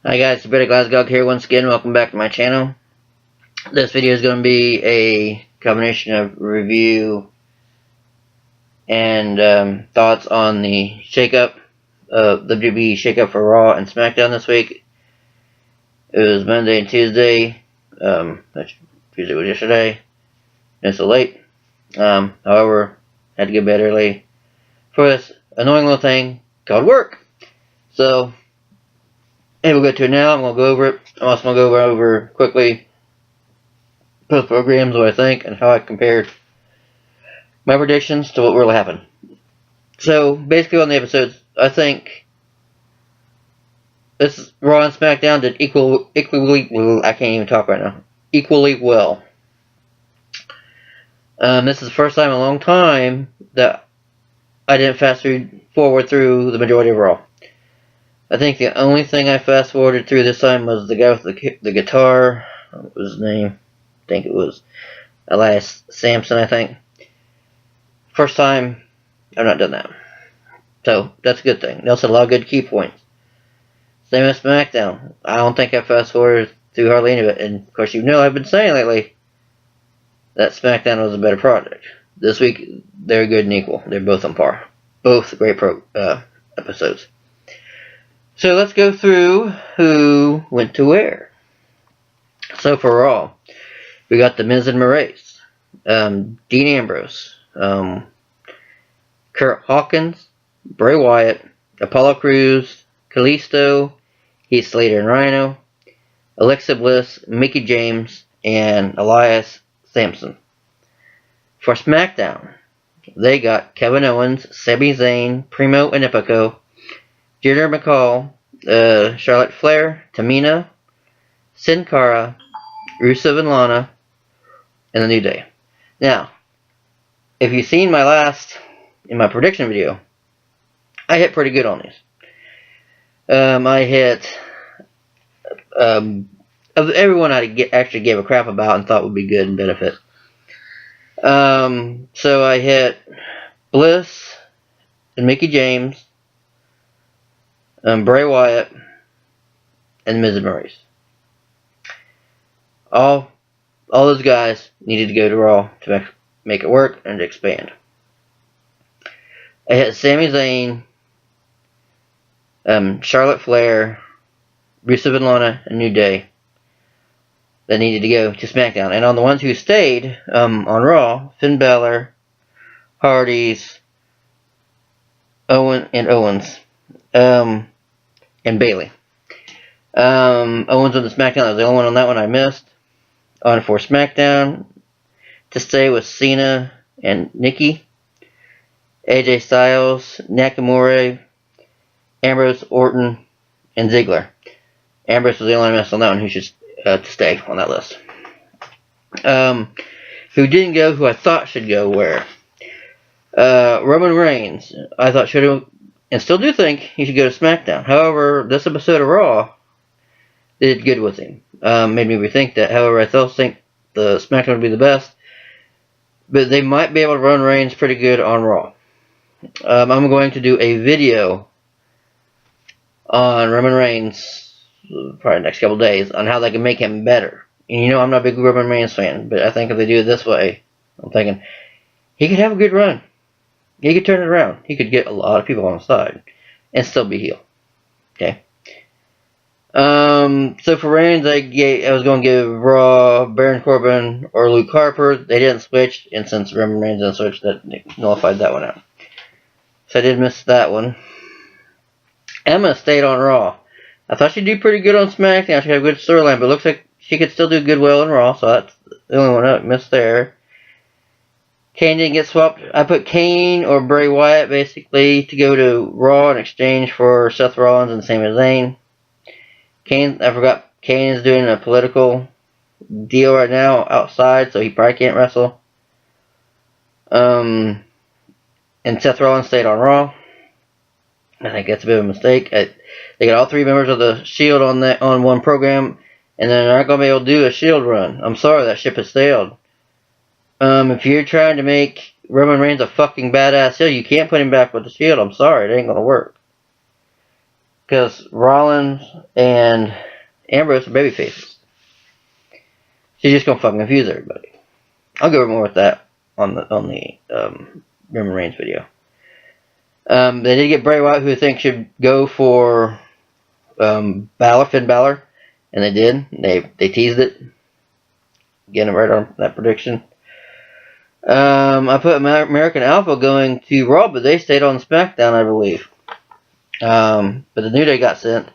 Hi guys, it's Better Glasgow here once again. Welcome back to my channel. This video is going to be a combination of review and thoughts on the shakeup, WWE shakeup for Raw and SmackDown this week. It was Monday and Tuesday. Tuesday was yesterday. It's so late. However, had to get bed early for this annoying little thing called work. So, and we'll get to it now. I'm going to go over it. I'm also going to go over quickly both programs, what I think, and how I compared my predictions to what really happened. So, basically on the episodes, I think this Raw and SmackDown did equally, I can't even talk right now, equally well. This is the first time in a long time that I didn't fast forward through the majority of Raw. I think the only thing I fast forwarded through this time was the guy with the guitar. What was his name? I think it was Elias Sampson, I think. First time I've not done that. So that's a good thing. They also had a lot of good key points. Same as SmackDown. I don't think I fast forwarded through hardly any of it. And of course you know I've been saying lately that SmackDown was a better product. This week they're good and equal. They're both on par. Both great episodes. So let's go through who went to where. So for Raw, we got The Miz and Maryse, Dean Ambrose, Kurt Hawkins, Bray Wyatt, Apollo Crews, Kalisto, Heath Slater and Rhino, Alexa Bliss, Mickie James, and Elias Sampson. For SmackDown, they got Kevin Owens, Sami Zayn, Primo and Epico, Jinder Mahal, Charlotte Flair, Tamina, Sin Cara, Rusev and Lana, and The New Day. Now, if you've seen in my prediction video, I hit pretty good on these. I hit of everyone I actually gave a crap about and thought would be good and benefit. So I hit Bliss and Mickie James, Bray Wyatt, and Miz and Maryse. All those guys needed to go to Raw to make it work and to expand. I hit Sami Zayn, Charlotte Flair, Rusev and Lana, and New Day that needed to go to SmackDown. And on the ones who stayed on Raw, Finn Balor, Hardys, Owens, and Bayley. Owens on the SmackDown, that was the only one on that one I missed. On for SmackDown, to stay with Cena and Nikki, AJ Styles, Nakamura, Ambrose, Orton, and Ziggler. Ambrose was the only one I missed on that one who should to stay on that list. Who didn't go, who I thought should go where? Roman Reigns, I thought should have, and still do think he should go to SmackDown. However, this episode of Raw did good with him. Made me rethink that. However, I still think the SmackDown would be the best. But they might be able to run Reigns pretty good on Raw. I'm going to do a video on Roman Reigns probably the next couple days on how they can make him better. And you know I'm not a big Roman Reigns fan, but I think if they do it this way, I'm thinking he could have a good run. He could turn it around. He could get a lot of people on the side and still be heel. Okay. So for Reigns, I was going to give Raw Baron Corbin or Luke Harper. They didn't switch, and since Roman Reigns didn't switch, that nullified that one out. So I did miss that one. Emma stayed on Raw. I thought she'd do pretty good on SmackDown. She had a good storyline, but it looks like she could still do good well in Raw, so that's the only one I missed there. Kane didn't get swapped. I put Kane or Bray Wyatt basically to go to Raw in exchange for Seth Rollins and Sami Zayn. I forgot Kane is doing a political deal right now outside, so he probably can't wrestle. And Seth Rollins stayed on Raw. I think that's a bit of a mistake. They got all three members of the Shield on one program, and then they're not going to be able to do a Shield run. I'm sorry, that ship has sailed. If you're trying to make Roman Reigns a fucking badass heel, you can't put him back with the Shield. I'm sorry, it ain't going to work. because Rollins and Ambrose are baby faces. She's just gonna fucking confuse everybody. I'll go over more with that on the Roman Reigns video. They did get Bray Wyatt, who I think should go for Finn Balor, and they did. They teased it. Getting it right on that prediction. I put American Alpha going to Raw, but they stayed on SmackDown, I believe. But the New Day got sent,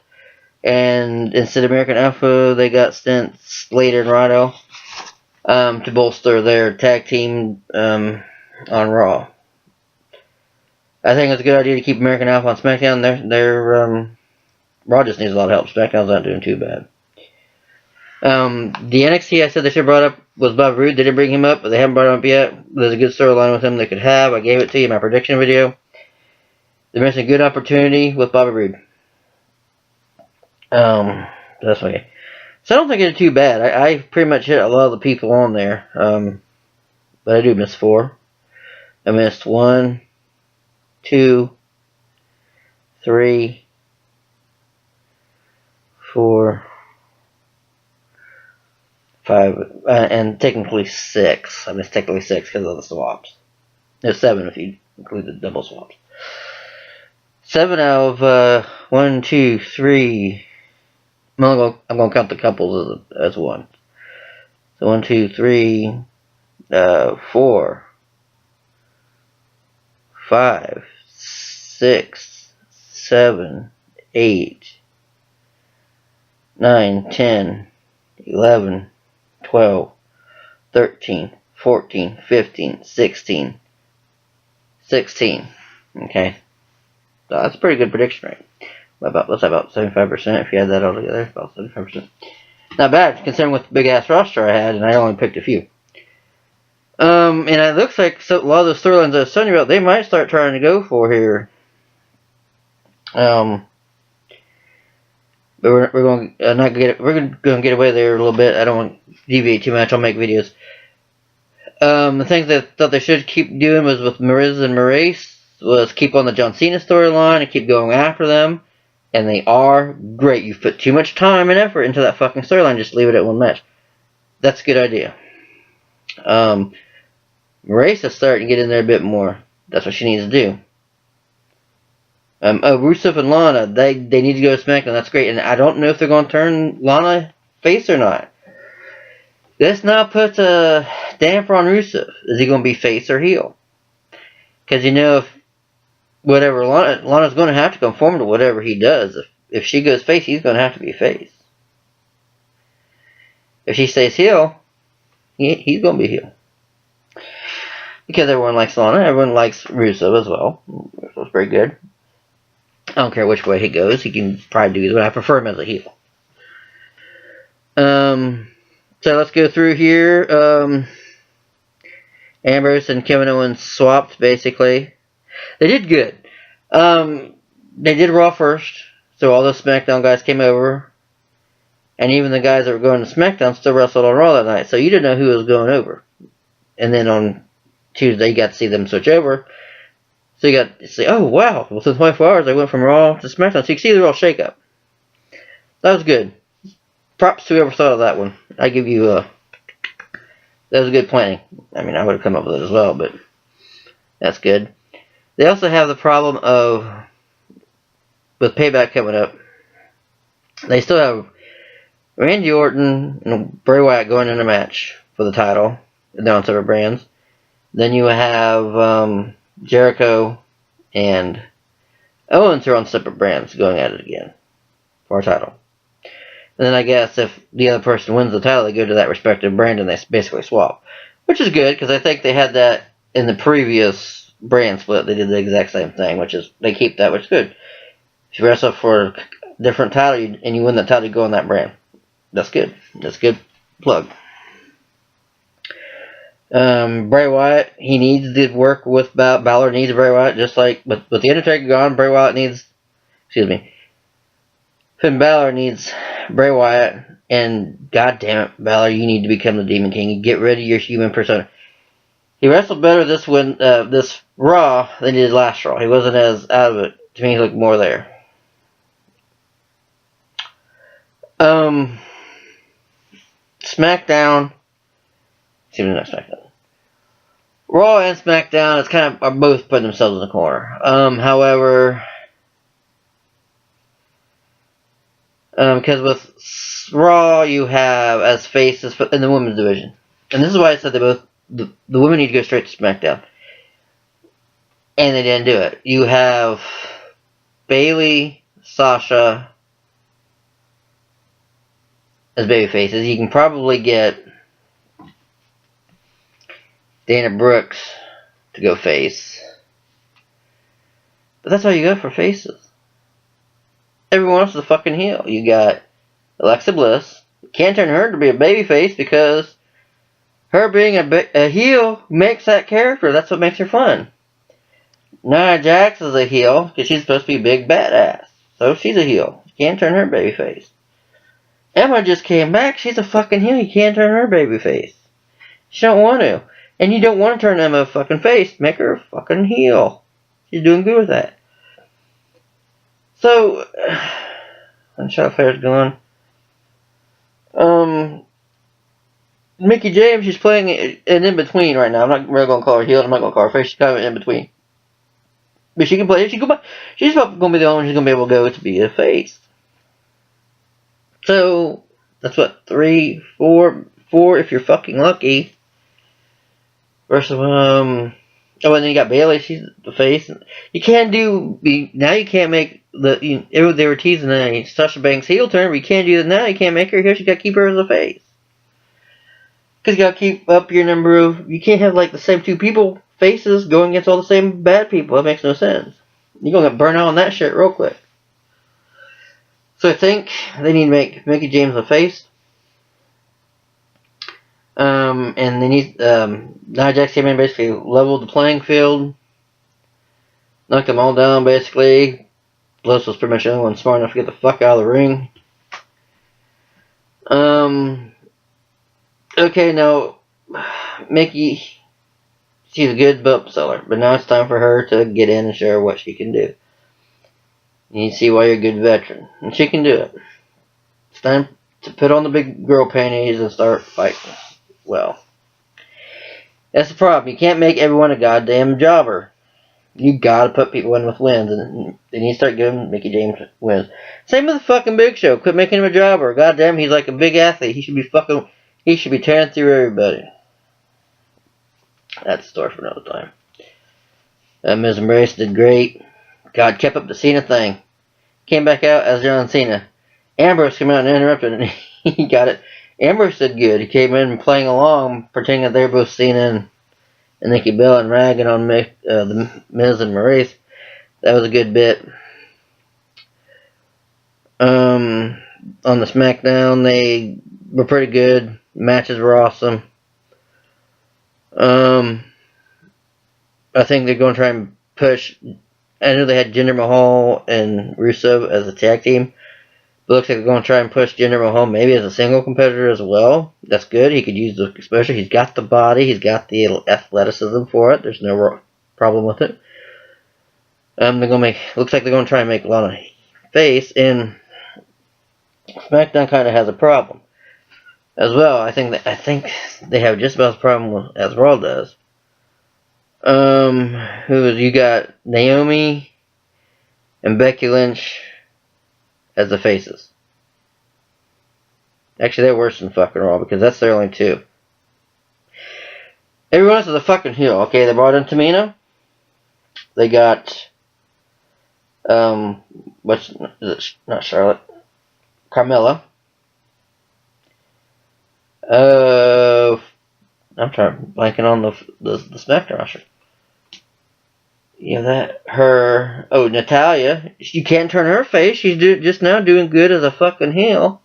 and instead of American Alpha, they got sent Slater and Rhino to bolster their tag team on Raw. I think it's a good idea to keep American Alpha on SmackDown. Their Raw just needs a lot of help. SmackDown's not doing too bad. The NXT I said they should have brought up was Bob Roode. They didn't bring him up, but they haven't brought him up yet. There's a good storyline with him they could have. I gave it to you in my prediction video. They're missing a good opportunity with Bobby Roode. That's okay. So I don't think it's too bad. I pretty much hit a lot of the people on there. But I do miss 4. I missed 1, 2, 3, 4, 5, and technically 6. I missed technically 6 because of the swaps. There's 7 if you include the double swaps. 7 out of 1, 2, 3. I'm gonna count the couples as 1. So 1, 2, 3, 4, 5, 6, 7, 8, 9, 10, 11, 12, 13, 14, 15, 16, 16. Okay. So that's a pretty good prediction rate. Let's say about 75% if you add that all together. About 75%. Not bad, considering what the big ass roster I had, and I only picked a few. And it looks like a lot of the storylines I was telling you about, they might start trying to go for here. But we're going to get away there a little bit. I don't want to deviate too much. I'll make videos. The things that I thought they should keep doing was with Miz and Maurice was keep on the John Cena storyline and keep going after them. And they are great. You've put too much time and effort into that fucking storyline. Just leave it at one match. That's a good idea. Maurice is starting to get in there a bit more. That's what she needs to do. Rusev and Lana, they need to go to SmackDown. That's great. And I don't know if they're going to turn Lana face or not. Let's not put a damper on Rusev. Is he going to be face or heel? Because you know, if whatever Lana's going to have to conform to whatever he does. If she goes face, he's going to have to be face. If she stays heel, he's going to be heel. Because everyone likes Lana, everyone likes Rusev as well. Rusev's very good. I don't care which way he goes, he can probably do either, but I prefer him as a heel. So let's go through here. Ambrose and Kevin Owens swapped, basically. They did good. They did Raw first, so all the SmackDown guys came over. And even the guys that were going to SmackDown still wrestled on Raw that night, so you didn't know who was going over. And then on Tuesday, you got to see them switch over. So you got to say, oh wow, within 24 hours, I went from Raw to SmackDown. So you can see the real shake-up. That was good. Props to whoever thought of that one. I give you that was good planning. I mean, I would have come up with it as well, but that's good. They also have the problem of, with Payback coming up, they still have Randy Orton and Bray Wyatt going in a match for the title. They're on separate brands. Then you have Jericho and Owens are on separate brands going at it again for a title. And then I guess if the other person wins the title, they go to that respective brand and they basically swap. Which is good, because I think they had that in the previous brand split. They did the exact same thing, which is, they keep that, which is good. If you wrestle for a different title and you win that title, you go on that brand. That's good. That's a good plug. Bray Wyatt, he needs to work with Balor, needs Bray Wyatt, just like with the Undertaker gone, Bray Wyatt needs, Finn Balor needs Bray Wyatt, and god damn it, Balor, you need to become the Demon King and get rid of your human persona. He wrestled better this Raw than he did last Raw. He wasn't as out of it. To me, he looked more there. SmackDown. Excuse me, not SmackDown. Raw and SmackDown it's kind of are both putting themselves in the corner. However, because with Raw you have as faces in the women's division, and this is why I said they both the women need to go straight to SmackDown, and they didn't do it. You have Bayley, Sasha as baby faces. You can probably get Dana Brooks to go face. But that's all you got for faces. Everyone else is a fucking heel. You got Alexa Bliss. You can't turn her to be a baby face because her being a heel makes that character. That's what makes her fun. Nia Jax is a heel because she's supposed to be a big badass. So she's a heel. You can't turn her baby face. Emma just came back. She's a fucking heel. You can't turn her baby face. She don't want to. And you don't want to turn Emma a fucking face. Make her a fucking heel. She's doing good with that. So, when Charlotte Flair's gone. Mickie James, she's playing an in-between right now. I'm not really going to call her heel. I'm not going to call her face. She's kind of an in-between. But she can play. She's probably going to be the only one who's going to be able to go to be a face. So, that's what, 3, 4 if you're fucking lucky. Versus, oh, and then you got Bayley, she's the face. You can't now you can't make they were teasing a Sasha Banks heel turn, but you can't do that now. You can't make her heel, you got to keep her as a face. Because you got to keep up your number of, you can't have like the same two people, faces, going against all the same bad people. That makes no sense. You're going to get burned out on that shit real quick. So I think they need to make Mickie James a face. And they need, Nia Jax came in, basically leveled the playing field, knocked them all down, basically. Bliss was pretty much the only one smart enough to get the fuck out of the ring. Okay, now, Mickie, she's a good belt seller, but now it's time for her to get in and show her what she can do. You need to see why you're a good veteran, and she can do it. It's time to put on the big girl panties and start fighting. Well, that's the problem. You can't make everyone a goddamn jobber. You gotta put people in with wins, and they need to start giving Mickie James wins. Same with the fucking Big Show. Quit making him a jobber. Goddamn, he's like a big athlete. He should be tearing through everybody. That's a story for another time. Miz and Maurice did great. God kept up the Cena thing. Came back out as John Cena. Ambrose came out and interrupted, and he got it. Ambrose did good. He came in playing along, pretending that they were both Cena and Nikki Bella and ragging on the Miz and Maurice. That was a good bit. On the SmackDown, they were pretty good. Matches were awesome. I think they're going to try and push. I know they had Jinder Mahal and Rusev as a tag team. But it looks like they're going to try and push Jinder Mahal maybe as a single competitor as well. That's good. He could use the exposure. He's got the body. He's got the athleticism for it. There's no problem with it. Looks like they're going to try and make Lana face. And SmackDown kind of has a problem as well. I think they have just about as problem as Raw does. You got Naomi and Becky Lynch as the faces. Actually, they're worse than fucking Raw because that's their only two. Everyone else is a fucking heel. Okay, they brought in Tamina. They got not Charlotte? Carmella. I'm blanking on the SmackDown roster. Natalya. You can't turn her face. She's just now doing good as a fucking heel.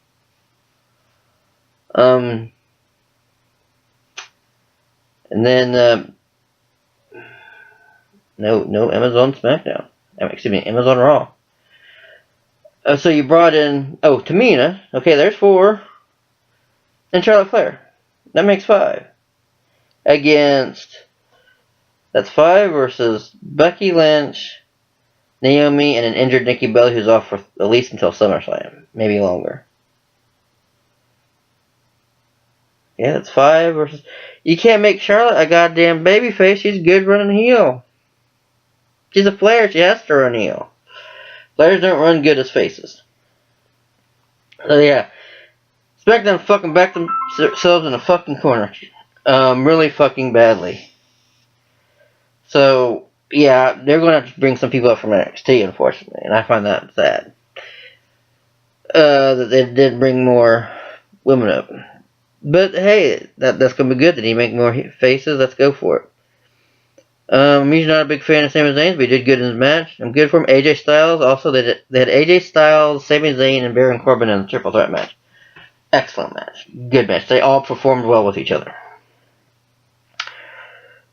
And then no Emma's on SmackDown. Excuse me, Emma's on Raw. So you brought in Tamina. Okay, there's 4. And Charlotte Flair. That makes 5. That's 5 versus Becky Lynch, Naomi, and an injured Nikki Bella who's off for at least until SummerSlam. Maybe longer. Yeah, it's 5 versus... You can't make Charlotte a goddamn babyface. She's good running heel. She's a Flair. She has to run heel. Flairs don't run good as faces. So yeah. SmackDown fucking backed themselves in a fucking corner. Really fucking badly. So, yeah, they're going to have to bring some people up from NXT, unfortunately. And I find that sad. That they did bring more women up. But hey, that's going to be good. Did he make more faces? Let's go for it. I'm usually not a big fan of Sami Zayn, but he did good in his match. I'm good for him. AJ Styles, also, they had AJ Styles, Sami Zayn, and Baron Corbin in a triple threat match. Excellent match. Good match. They all performed well with each other.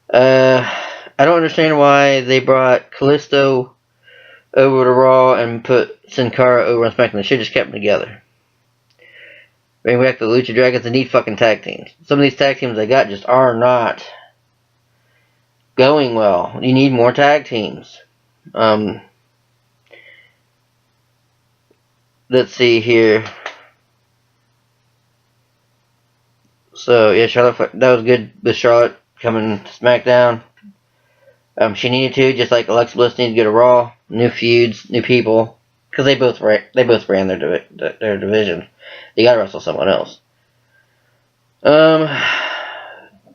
I don't understand why they brought Kalisto over to Raw and put Sin Cara over on SmackDown. They should have just kept them together. Bring back the Lucha Dragons. They need fucking tag teams. Some of these tag teams they got just are not going well. You need more tag teams. Let's see here. So yeah, Charlotte, that was good with Charlotte coming to SmackDown. She needed to, just like Alexa Bliss needed to get a Raw, new feuds, new people, because they both ran their division. They got to wrestle someone else.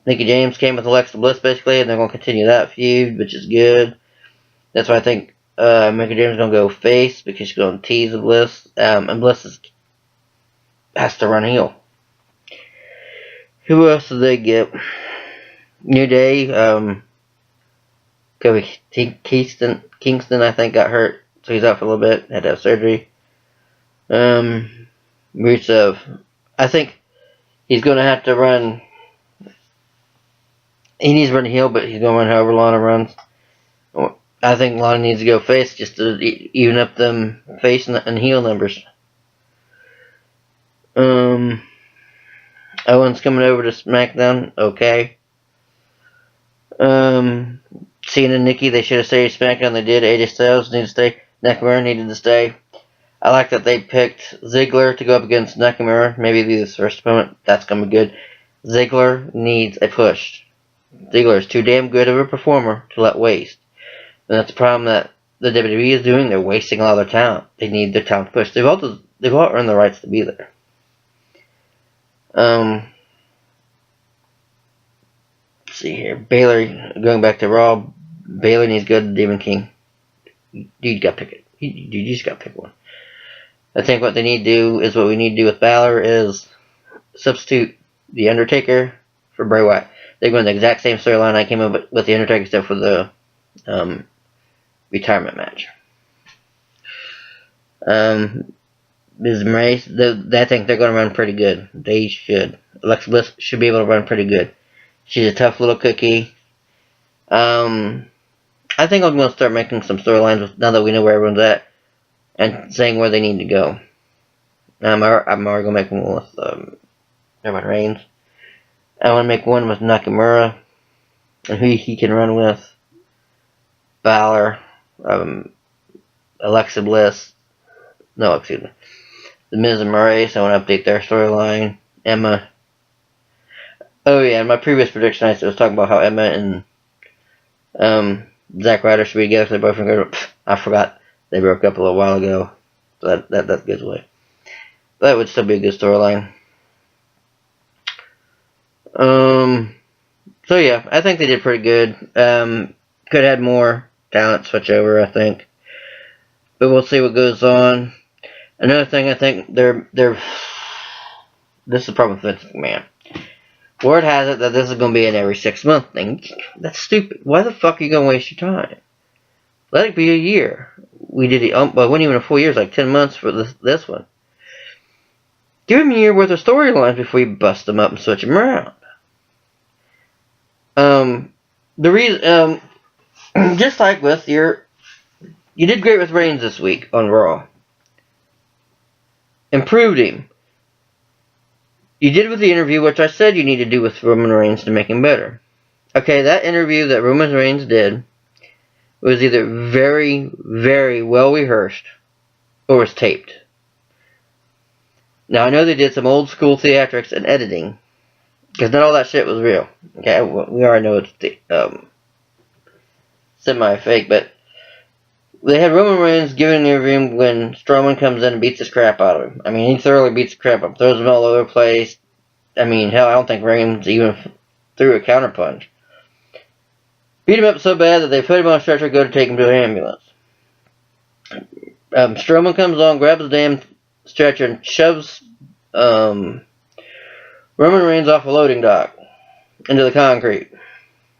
Mickie James came with Alexa Bliss basically, and they're going to continue that feud, which is good. That's why I think Mickie James is going to go face because she's going to tease Bliss, and Bliss has to run heel. Who else did they get? New Day, Kofi Kingston, I think, got hurt, so he's out for a little bit, had to have surgery. Rusev, I think he's going to have to run, he needs to run heel, but he's going to run however Lana runs. I think Lana needs to go face just to even up them face and heel numbers. Owen's coming over to SmackDown. Okay. Cena and Nikki, they should have stayed SmackDown. They did. AJ Styles needed to stay. Nakamura needed to stay. I like that they picked Ziggler to go up against Nakamura. Maybe be his first opponent. That's going to be good. Ziggler needs a push. Ziggler is too damn good of a performer to let waste. And that's the problem that the WWE is doing. They're wasting a lot of their talent. They need their talent pushed. They've all earned the rights to be there. Let's see here. Baylor, going back to Raw. Baylor needs to go to Demon King. You got to pick it. You just got to pick one. I think what they need to do is what we need to do with Balor is substitute The Undertaker for Bray Wyatt. They're going the exact same storyline I came up with The Undertaker stuff for the retirement match. Miz Maurice, I think they're going to run pretty good. They should. Alexa Bliss should be able to run pretty good. She's a tough little cookie. I think I'm going to start making some storylines now that we know where everyone's at and saying where they need to go. I'm already going to make one with Roman Reigns. I want to make one with Nakamura and who he can run with. Balor, Alexa Bliss. No, excuse me. The Miz and Maurice, I want to update their storyline. Emma. Oh yeah, in my previous prediction I was talking about how Emma and Zack Ryder should be together. So they're boyfriend. I forgot they broke up a little while ago. So that gives away. But that would still be a good storyline. So yeah, I think they did pretty good. Could have had more talent switch over, I think. But we'll see what goes on. Another thing, I think they're this is the problem with Vince McMahon. Word has it that this is going to be an every 6 month thing. That's stupid. Why the fuck are you going to waste your time? Let it be a year. We did it, well, it wasn't even a full year, it was like 10 months for this one. Give him a year worth of storylines before you bust them up and switch them around. The reason, just like with you did great with Reigns this week on Raw. Improved him. You did with the interview, which I said you need to do with Roman Reigns to make him better. Okay, that interview that Roman Reigns did was either very, very well rehearsed or was taped. Now, I know they did some old school theatrics and editing. Because not all that shit was real. Okay, we already know it's semi-fake, but they had Roman Reigns giving an interview when Strowman comes in and beats his crap out of him. I mean, he thoroughly beats the crap out of him, throws him all over the place. I mean, hell, I don't think Reigns even threw a counterpunch. Beat him up so bad that they put him on a stretcher, go to take him to an ambulance. Strowman comes on, grabs the damn stretcher, and shoves Roman Reigns off a loading dock into the concrete.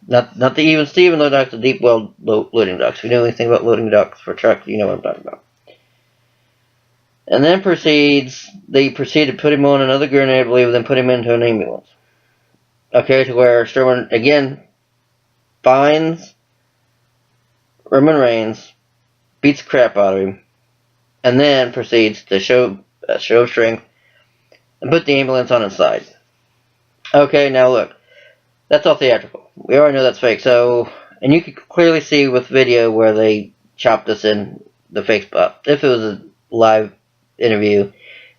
Not the even Steven loading docks, the deep well loading docks. If you know anything about loading docks for trucks, you know what I'm talking about. And then they proceed to put him on another gurney, I believe, and then put him into an ambulance. Okay, to where Strowman, again, finds Roman Reigns, beats the crap out of him, and then proceeds to show strength and put the ambulance on its side. Okay, now look. That's all theatrical. We already know that's fake. So, and you can clearly see with video where they chopped this in the fake spot. If it was a live interview,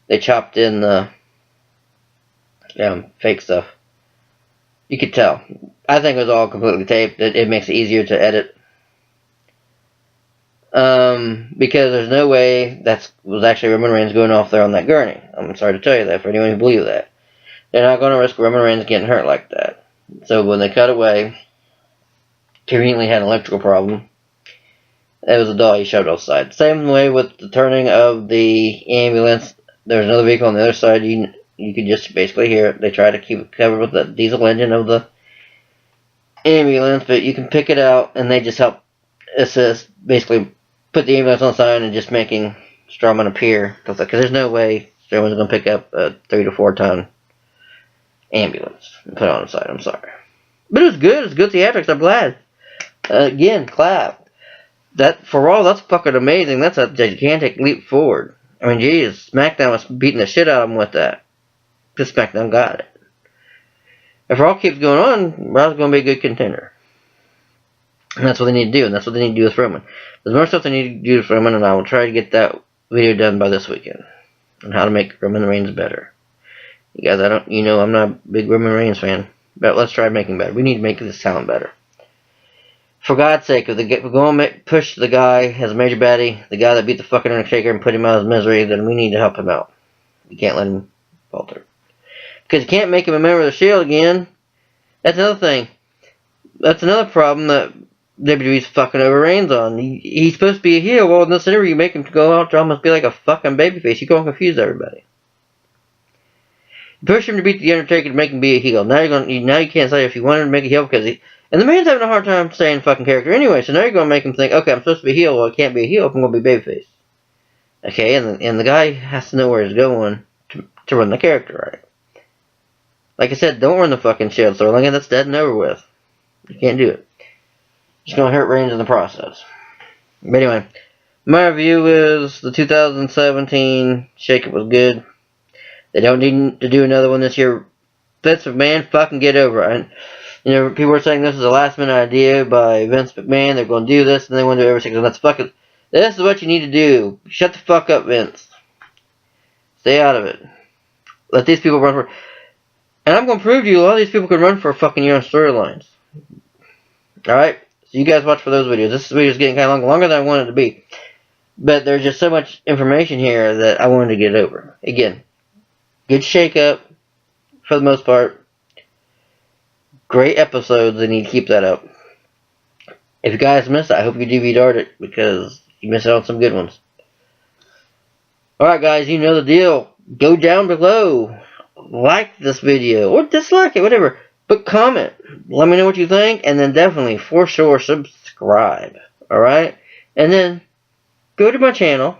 they chopped in the fake stuff. You could tell. I think it was all completely taped. It makes it easier to edit. Because there's no way that was actually Roman Reigns going off there on that gurney. I'm sorry to tell you that for anyone who believes that. They're not going to risk Roman Reigns getting hurt like that. So when they cut away, conveniently had an electrical problem. It was a doll he shoved outside. Same way with the turning of the ambulance. There's another vehicle on the other side. You could just basically hear it. They try to keep it covered with the diesel engine of the ambulance, but you can pick it out, and they just help assist, basically put the ambulance on the side and just making Strowman appear. Because there's no way Strowman's going to pick up a 3 to 4 ton ambulance and put it on the side. I'm sorry. But it was good. It was good theatrics. I'm glad. Again, clap. That, for all, that's fucking amazing. That's a gigantic leap forward. I mean, geez, SmackDown was beating the shit out of them with that. Because SmackDown got it. If Raw keeps going on, Raw's going to be a good contender. And that's what they need to do. And that's what they need to do with Roman. There's more stuff they need to do with Roman, and I will try to get that video done by this weekend. On how to make Roman Reigns better. You guys, I'm not a big Roman Reigns fan. But let's try making better. We need to make this talent better. For God's sake, if we're going to push the guy as a major baddie, the guy that beat the fucking Undertaker and put him out of his misery, then we need to help him out. You can't let him falter. Because you can't make him a member of the Shield again. That's another thing. That's another problem that WWE's fucking over Reigns on. He's supposed to be a heel. Well, in this interview, you make him go out to almost be like a fucking babyface. You're going to confuse everybody. You push him to beat the Undertaker to make him be a heel. Now you can't say if you want him to make a heel because and the man's having a hard time saying fucking character anyway. So now you're going to make him think, okay, I'm supposed to be a heel. Well, I can't be a heel if I'm going to be babyface. Okay, and the guy has to know where he's going to run the character right. Like I said, don't run the fucking Shield storyline. That's dead and over with. You can't do it. It's going to hurt Reigns in the process. But anyway, my review is the 2017 Shake-Up was good. They don't need to do another one this year. Vince McMahon, fucking get over it. People were saying this is a last-minute idea by Vince McMahon. They're going to do this, and they want to do every 6 months. This is what you need to do. Shut the fuck up, Vince. Stay out of it. Let these people run for... And I'm going to prove to you a lot of these people can run for a fucking year on storylines. Alright? So you guys watch for those videos. This video is getting kind of longer than I wanted it to be. But there's just so much information here that I wanted to get over. Again, good shake-up for the most part. Great episodes. They need to keep that up. If you guys missed it, I hope you DVR'd it because you missed out on some good ones. Alright guys, you know the deal. Go down below. Like this video or dislike it, whatever. But comment. Let me know what you think. And then definitely, for sure, subscribe. Alright? And then, go to my channel.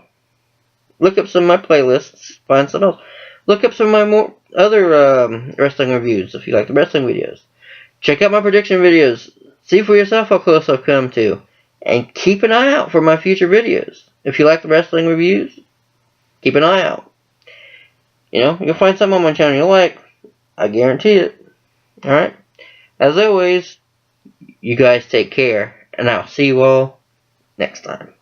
Look up some of my playlists. Find something else. Look up some of my other wrestling reviews if you like the wrestling videos. Check out my prediction videos. See for yourself how close I've come to. And keep an eye out for my future videos. If you like the wrestling reviews, keep an eye out. You'll find something on my channel you'll like. I guarantee it. Alright? As always, you guys take care. And I'll see you all next time.